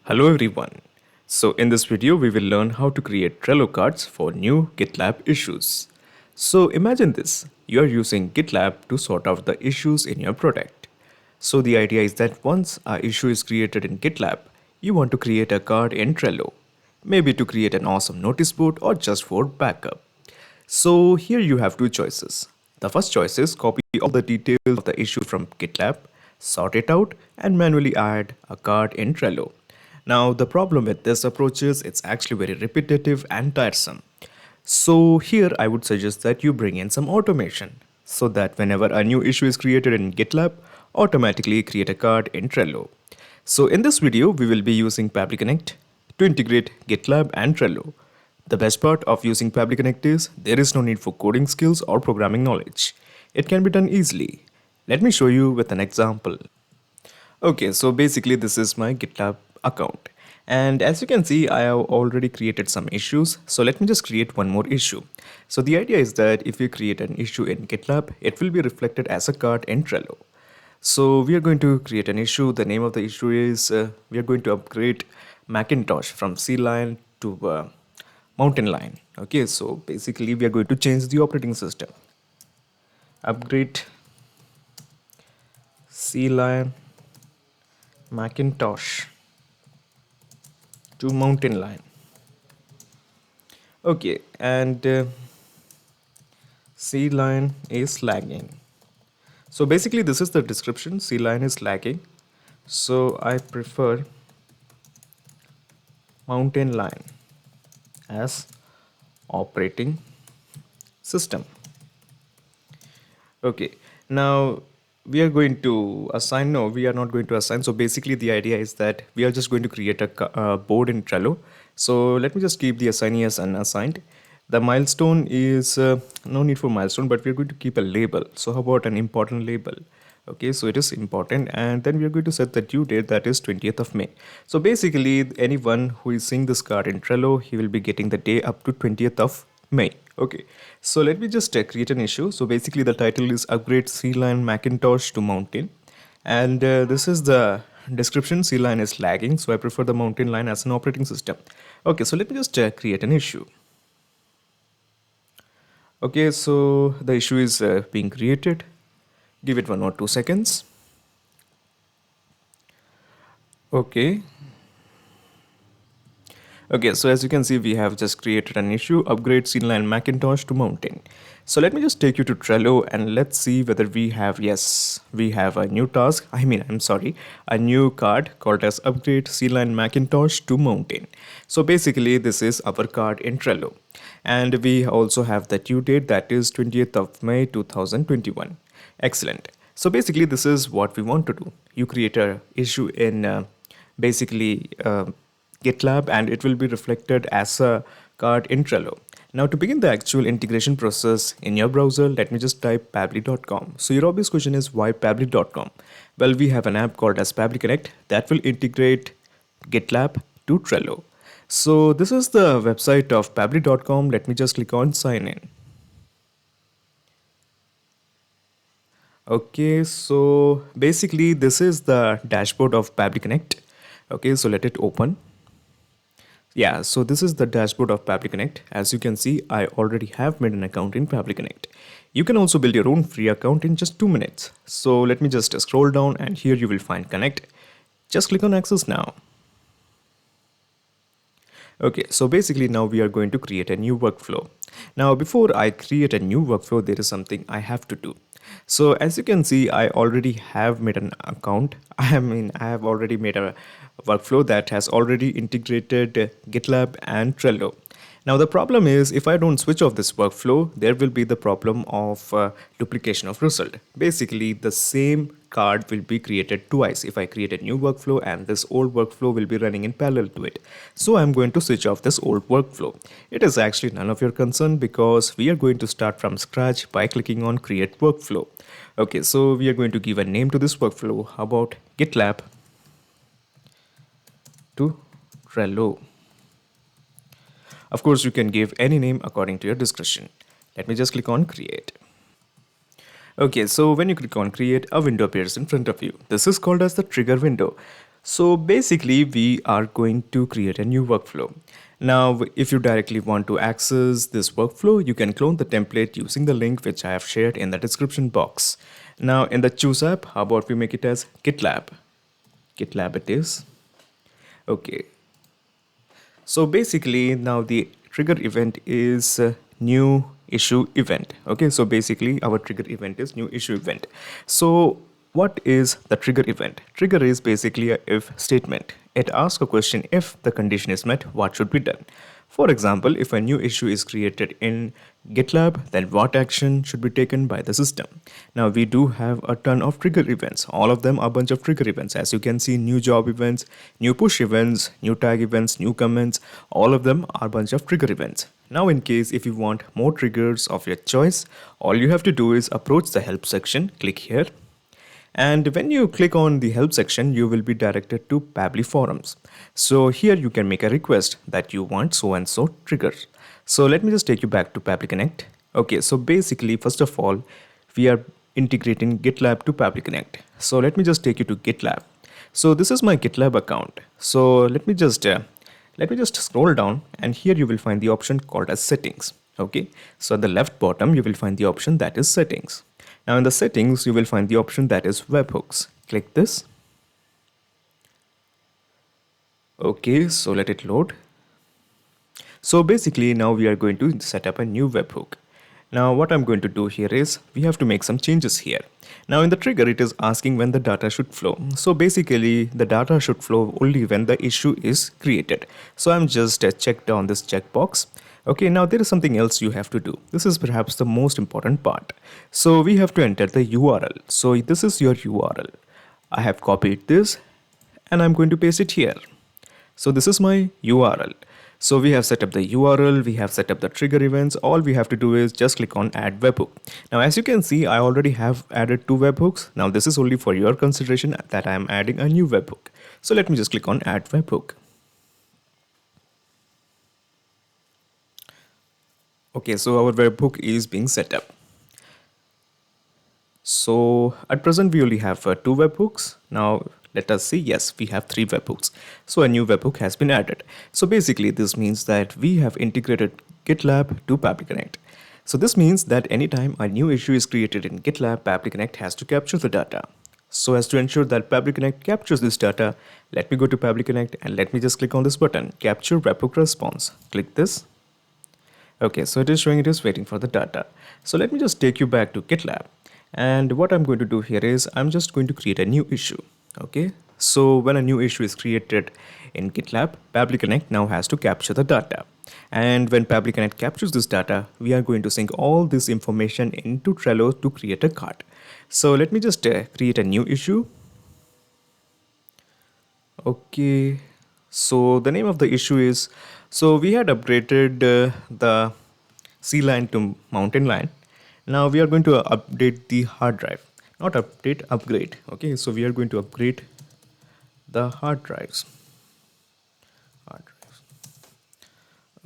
Hello everyone. So in this video we will learn how to create Trello cards for new GitLab issues. So imagine this, you are using GitLab to sort out the issues in your product. So the idea is that once a issue is created in GitLab, you want to create a card in Trello, maybe to create an awesome notice board or just for backup. So here you have two choices. The first choice is copy all the details of the issue from GitLab, sort it out, and manually add a card in Trello. Now, the problem with this approach is it's actually very repetitive and tiresome. So here I would suggest that you bring in some automation so that whenever a new issue is created in GitLab, automatically create a card in Trello. So in this video, we will be using Pabbly Connect to integrate GitLab and Trello. The best part of using Pabbly Connect is there is no need for coding skills or programming knowledge. It can be done easily. Let me show you with an example. Okay, so basically this is my GitLab account. And as you can see, I have already created some issues. So let me just create one more issue. So the idea is that if you create an issue in GitLab, it will be reflected as a card in Trello. So we are going to create an issue. The name of the issue is we are going to upgrade Macintosh from Sea Lion to Mountain Lion. Okay, so basically we are going to change the operating system. Upgrade Sea Lion Macintosh to Mountain Lion. Okay, and Sea Lion is lagging. So basically this is the description. Sea Lion is lagging. So I prefer Mountain Lion as operating system. Okay, now we are going to assign, no, we are not going to assign. So basically the idea is that we are just going to create a board in Trello. So let me just keep the assignee as unassigned. The milestone is no need for milestone, but we're going to keep a label. So how about an important label? Okay, so it is important, and then we are going to set the due date, that is 20th of May. So basically anyone who is seeing this card in Trello, he will be getting the day up to 20th of May. Okay, so let me just create an issue. So basically the title is upgrade Sea Lion Macintosh to Mountain, and this is the description. Sea Lion is lagging, so I prefer the Mountain Lion as an operating system. Okay, so let me just create an issue. Okay, so the issue is being created. Give it 1 or 2 seconds. Okay. Okay, so as you can see, we have just created an issue, upgrade Sea Lion Macintosh to Mountain. So let me just take you to Trello and let's see whether we have, yes, we have a new task. A new card called as upgrade Sea Lion Macintosh to Mountain. So basically this is our card in Trello. And we also have the due date, that is 20th of May 2021. Excellent. So basically this is what we want to do. You create a issue in basically GitLab and it will be reflected as a card in Trello. Now to begin the actual integration process in your browser, let me just type pabbly.com. So your obvious question is why pabbly.com? Well, we have an app called as Pabbly Connect that will integrate GitLab to Trello. So this is the website of pabbly.com. Let me just click on sign in. Okay, so basically this is the dashboard of Pabbly Connect. Okay, so let it open. Yeah, so this is the dashboard of Pabbly Connect. As you can see, I already have made an account in Pabbly Connect. You can also build your own free account in just 2 minutes. So let me just scroll down and here you will find Connect. Just click on Access now. Okay, so basically now we are going to create a new workflow. Now before I create a new workflow, there is something I have to do. So as you can see, I already have made an account. I have already made a workflow that has already integrated GitLab and Trello. Now the problem is if I don't switch off this workflow, there will be the problem of duplication of result. Basically the same card will be created twice if I create a new workflow and this old workflow will be running in parallel to it. So I'm going to switch off this old workflow. It is actually none of your concern because we are going to start from scratch by clicking on create workflow. Okay, so we are going to give a name to this workflow. How about GitLab to Trello? Of course, you can give any name according to your discretion. Let me just click on create. Okay, so when you click on create, a window appears in front of you. This is called as the trigger window. So basically, we are going to create a new workflow. Now, if you directly want to access this workflow, you can clone the template using the link which I have shared in the description box. Now, in the Choose app, how about we make it as GitLab? GitLab it is. Okay. So basically, now the trigger event is new issue event. Okay, so basically our trigger event is new issue event. So what is the trigger event? Trigger is basically a if statement. It asks a question: if the condition is met, what should be done? For example, if a new issue is created in GitLab, then what action should be taken by the system? Now we do have a ton of trigger events. All of them are a bunch of trigger events. As you can see, new job events, new push events, new tag events, new comments, all of them are a bunch of trigger events. Now in case if you want more triggers of your choice, all you have to do is approach the help section, click here. And when you click on the help section, you will be directed to Pabbly forums. So here you can make a request that you want so and so trigger. So let me just take you back to Pabbly Connect. Okay, so basically, first of all, we are integrating GitLab to Pabbly Connect. So let me just take you to GitLab. So this is my GitLab account. So let me just scroll down, and here you will find the option called as settings. Okay, so at the left bottom, you will find the option that is settings. Now in the settings, you will find the option that is webhooks. Click this. Okay, so let it load. So basically now we are going to set up a new webhook. Now what I'm going to do here is we have to make some changes here. Now in the trigger, it is asking when the data should flow. So basically the data should flow only when the issue is created. So I'm just checked on this checkbox. Okay, now there is something else you have to do. This is perhaps the most important part. So we have to enter the URL. So this is your URL. I have copied this and I'm going to paste it here. So this is my URL. So we have set up the URL, we have set up the trigger events. All we have to do is just click on add webhook. Now, as you can see, I already have added 2 webhooks. Now this is only for your consideration that I am adding a new webhook. So let me just click on add webhook. Okay, so our webhook is being set up. So at present we only have 2 webhooks. Now let us see, yes, we have 3 webhooks. So a new webhook has been added. So basically this means that we have integrated GitLab to Pabbly Connect. So this means that anytime a new issue is created in GitLab, Pabbly Connect has to capture the data. So as to ensure that Pabbly Connect captures this data, let me go to Pabbly Connect and let me just click on this button, capture webhook response. Click this. Okay, so it is showing it is waiting for the data. So let me just take you back to GitLab. And what I'm going to do here is I'm just going to create a new issue. Okay, so when a new issue is created in GitLab, Pabbly Connect now has to capture the data. And when Pabbly Connect captures this data, we are going to sync all this information into Trello to create a card. So let me just create a new issue. Okay, so the name of the issue is, so we had upgraded the sea line to mountain line. Now we are going to update the hard drive, not update, upgrade. Okay, so we are going to upgrade the hard drives.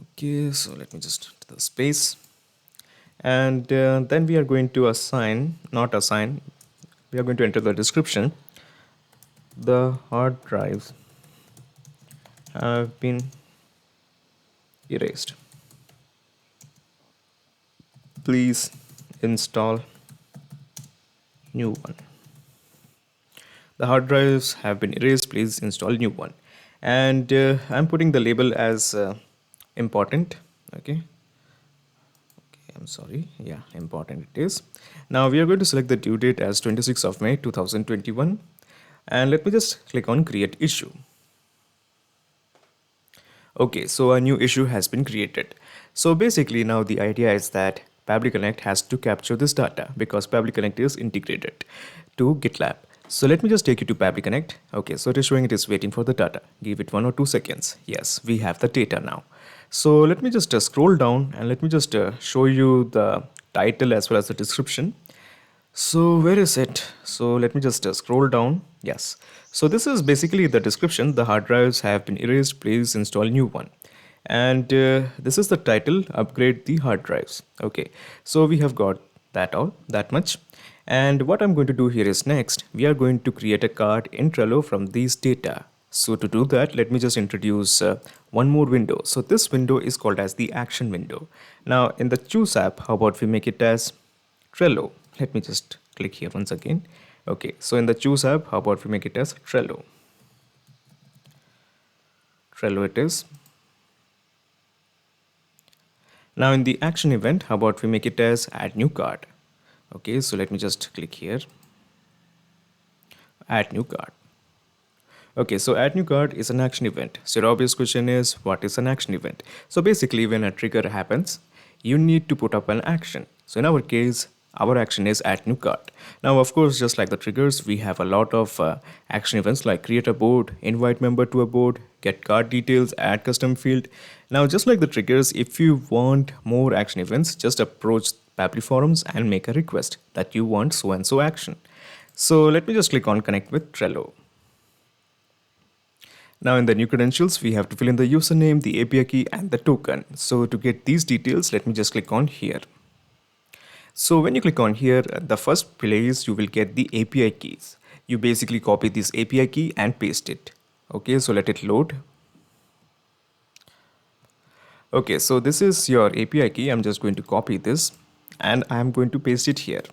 Okay, so let me just enter the space. And then we are going to assign, not assign, we are going to enter the description. The hard drives have been erased. Please install new one. The hard drives have been erased. Please install new one. And I'm putting the label as important. Okay. I'm sorry. Yeah, important it is. Now we are going to select the due date as 26th of May 2021. And let me just click on create issue. Okay, so a new issue has been created. So basically now the idea is that Pabbly Connect has to capture this data because Pabbly Connect is integrated to GitLab. So let me just take you to Pabbly Connect. Okay, so it is showing it is waiting for the data. Give it 1 or 2 seconds. Yes, we have the data now. So let me just scroll down and let me just show you the title as well as the description. So where is it? So let me just scroll down. Yes. So this is basically the description. The hard drives have been erased. Please install new one. And this is the title, upgrade the hard drives. Okay. So we have got that much. And what I'm going to do here is next, we are going to create a card in Trello from these data. So to do that, let me just introduce one more window. So this window is called as the action window. Now in the choose app, how about we make it as Trello? Let me just click here once again. Okay, so in the choose app, how about we make it as Trello? Trello it is. Now in the action event, how about we make it as add new card? Okay, so let me just click here, add new card. Okay, so add new card is an action event. So your obvious question is, what is an action event? So basically when a trigger happens, you need to put up an action. So in our case, our action is add new card. Now, of course, just like the triggers, we have a lot of action events like create a board, invite member to a board, get card details, add custom field. Now, just like the triggers, if you want more action events, just approach Pabbly forums and make a request that you want so and so action. So let me just click on connect with Trello. Now in the new credentials, we have to fill in the username, the API key and the token. So to get these details, let me just click on here. So when you click on here, the first place you will get the API keys. You basically copy this API key and paste it. Okay, so let it load. Okay, so this is your API key. I'm just going to copy this and I'm going to paste it here.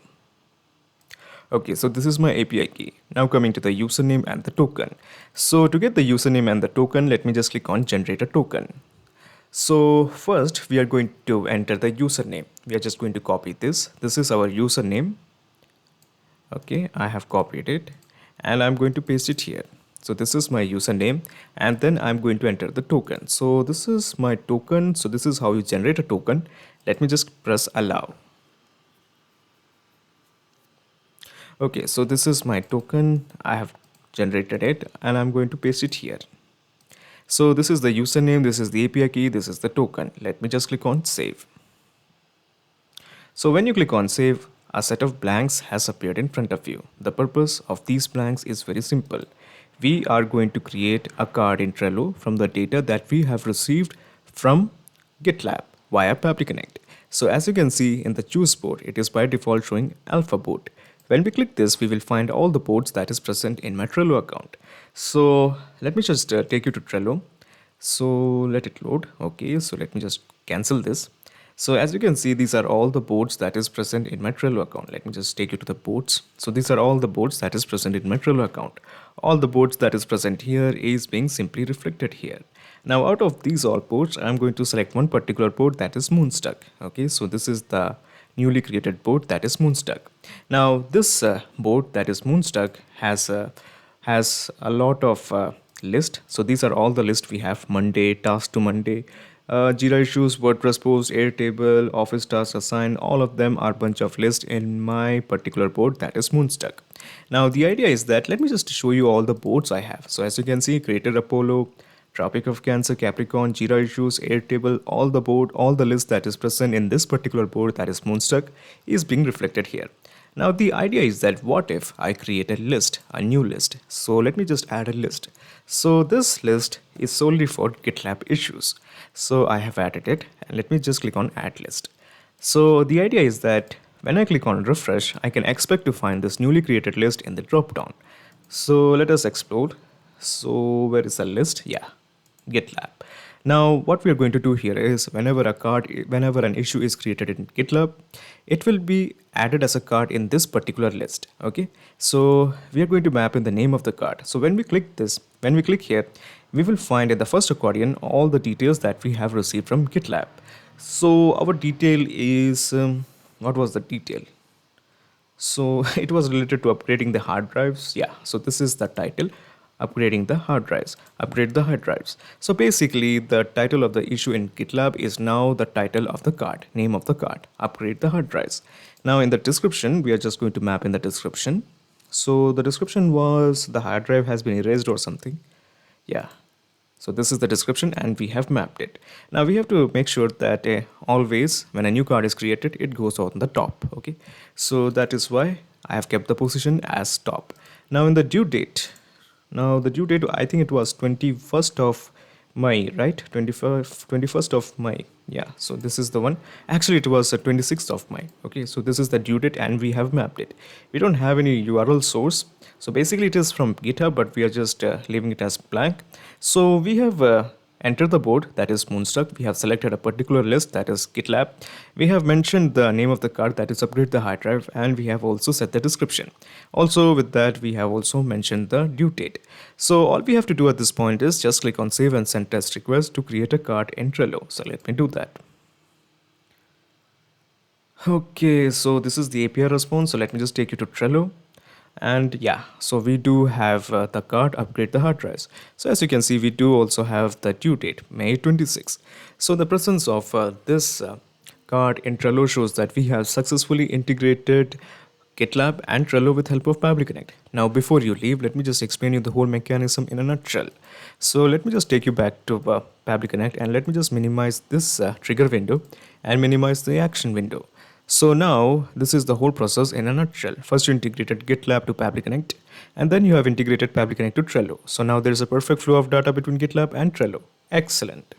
Okay, so this is my API key. Now coming to the username and the token. So to get the username and the token, let me just click on generate a token. So first we are going to enter the username. We are just going to copy this. This is our username. Okay, I have copied it and I'm going to paste it here. So this is my username and then I'm going to enter the token. So this is my token. So this is how you generate a token. Let me just press allow. Okay, so this is my token. I have generated it and I'm going to paste it here. So this is the username, this is the API key, this is the token. Let me just click on save. So when you click on save, a set of blanks has appeared in front of you. The purpose of these blanks is very simple. We are going to create a card in Trello from the data that we have received from GitLab via Pabbly Connect. So as you can see in the choose board, it is by default showing alpha board. When we click this, we will find all the boards that is present in my Trello account. So let me just take you to Trello. So let it load. Okay, so let me just cancel this. So as you can see, these are all the boards that is present in my Trello account. Let me just take you to the boards. So these are all the boards that is present in my Trello account. All the boards that is present here is being simply reflected here. Now out of these all boards, I'm going to select one particular board that is Moonstuck. Okay, so this is the newly created board that is Moonstuck. Now this board that is Moonstuck has a lot of list. So these are all the list we have: Monday, task to Monday, Jira issues, WordPress post, Airtable, Office tasks assigned. All of them are bunch of lists in my particular board that is Moonstuck. Now the idea is that let me just show you all the boards I have. So as you can see, Creator Apollo, Tropic of Cancer, Capricorn, Jira issues, Airtable, all the board, all the list that is present in this particular board that is Moonstuck is being reflected here. Now the idea is that what if I create a list, a new list. So let me just add a list. So this list is solely for GitLab issues. So I have added it and let me just click on add list. So the idea is that when I click on refresh, I can expect to find this newly created list in the dropdown. So let us explore. So where is the list? Yeah, GitLab. Now what we are going to do here is whenever an issue is created in GitLab, it will be added as a card in this particular list. Okay, so we are going to map in the name of the card. So when we click here, we will find in the first accordion all the details that we have received from GitLab. So our detail is what was the detail? So it was related to upgrading the hard drives. Yeah, so this is the title: upgrading the hard drives, upgrade the hard drives. So basically the title of the issue in GitLab is now the title of the card, name of the card, upgrade the hard drives. Now in the description, we are just going to map in the description. So the description was the hard drive has been erased or something. Yeah. So this is the description and we have mapped it. Now we have to make sure that always when a new card is created, it goes on the top. Okay. So that is why I have kept the position as top. Now in the due date, I think it was 21st of May, right? 21st of May. Yeah, so this is the one. Actually, it was 26th of May. Okay, so this is the due date and we have mapped it. We don't have any URL source. So basically it is from GitHub, but we are just leaving it as blank. So we have entered the board, that is Moonstruck. We have selected a particular list, that is GitLab. We have mentioned the name of the card, that is upgrade the hard drive, and we have also set the description. Also with that, we have also mentioned the due date. So all we have to do at this point is just click on save and send test request to create a card in Trello. So let me do that. Okay, so this is the API response. So let me just take you to Trello. And yeah, so we do have the card upgrade the hard drives. So as you can see, we do also have the due date, May 26. So the presence of this card in Trello shows that we have successfully integrated GitLab and Trello with help of Pabbly Connect. Now before you leave, let me just explain you the whole mechanism in a nutshell. So let me just take you back to Pabbly Connect and let me just minimize this trigger window and minimize the action window. So now this is the whole process in a nutshell. First you integrated GitLab to Pabbly Connect and then you have integrated Pabbly Connect to Trello. So now there is a perfect flow of data between GitLab and Trello. Excellent.